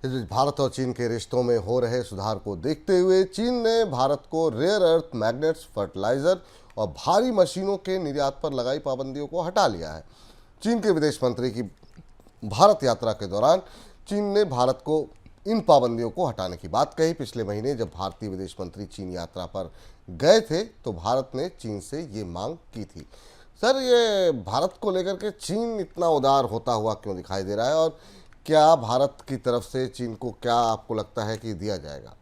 इस बीच भारत और चीन के रिश्तों में हो रहे सुधार को देखते हुए चीन ने भारत को रेयर अर्थ मैग्नेट्स, फर्टिलाइजर और भारी मशीनों के निर्यात पर लगाई पाबंदियों को हटा लिया है। चीन के विदेश मंत्री की भारत यात्रा के दौरान चीन ने भारत को इन पाबंदियों को हटाने की बात कही। पिछले महीने जब भारतीय विदेश मंत्री चीन यात्रा पर गए थे तो भारत ने चीन से ये मांग की थी। सर, ये भारत को लेकर के चीन इतना उदार होता हुआ क्यों दिखाई दे रहा है, और क्या भारत की तरफ से चीन को क्या आपको लगता है कि दिया जाएगा?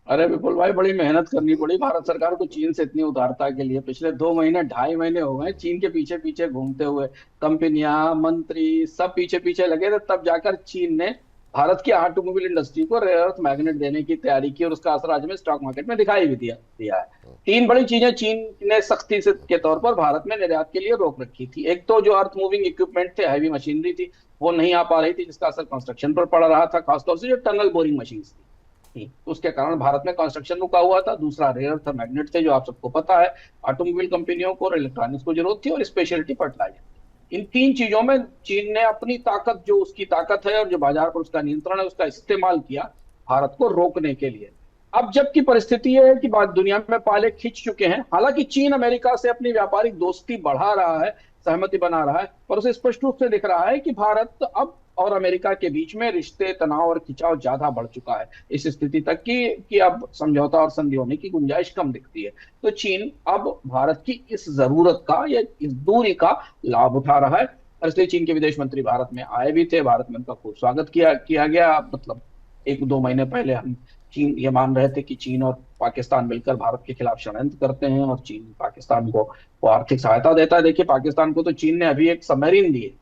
अरे विपुल भाई, बड़ी मेहनत करनी पड़ी भारत सरकार को चीन से इतनी उदारता के लिए। पिछले 2 महीने 2.5 महीने हो गए चीन के पीछे पीछे घूमते हुए। कंपनियां, मंत्री सब पीछे पीछे लगे थे, तब जाकर चीन ने भारत की ऑटोमोबाइल इंडस्ट्री को रेयर अर्थ मैग्नेट देने की तैयारी की, और उसका असर आज में स्टॉक मार्केट में दिखाई भी दिया है। तीन बड़ी चीजें चीन ने सख्ती से के तौर पर भारत में निर्यात के लिए रोक रखी थी। एक तो जो अर्थ मूविंग इक्विपमेंट थे, हैवी मशीनरी थी, वो नहीं आ पा रही थी, जिसका असर कंस्ट्रक्शन पर पड़ रहा था, खासतौर से जो टनल बोरिंग मशीन थी। तो उसके कारण भारत में कंस्ट्रक्शन रुका हुआ था। दूसरा रेयर अर्थ मैग्नेट थे, जो आप सबको पता है ऑटोमोबाइल कंपनियों को और इलेक्ट्रॉनिक्स को जरूरत थी, और स्पेशलिटी फर्टिलाइजर। इन तीन चीजों में चीन ने अपनी ताकत, जो उसकी ताकत है और जो बाजार पर उसका नियंत्रण है, उसका इस्तेमाल किया भारत को रोकने के लिए। अब जबकि परिस्थिति यह है कि बात दुनिया में पाले खिंच चुके हैं। हालांकि चीन अमेरिका से अपनी व्यापारिक दोस्ती बढ़ा रहा है, सहमति बना रहा है, पर उसे स्पष्ट रूप से दिख रहा है कि भारत अब और अमेरिका के बीच में रिश्ते, तनाव और खिंचाव ज्यादा बढ़ चुका है, इस स्थिति तक कि अब समझौता और संधि होने की गुंजाइश कम दिखती है। तो चीन अब भारत की इस जरूरत का या इस दूरी का लाभ उठा रहा है, और इसलिए चीन के विदेश मंत्री भारत में आए भी थे। भारत में उनका खूब स्वागत किया किया गया। मतलब 1-2 महीने पहले हम चीन ये मान रहे थे कि चीन और पाकिस्तान मिलकर भारत के खिलाफ षड्यंत्र करते हैं, और चीन पाकिस्तान को वो आर्थिक सहायता देता है। देखिए, पाकिस्तान को तो चीन ने अभी एक सबमरीन दी है,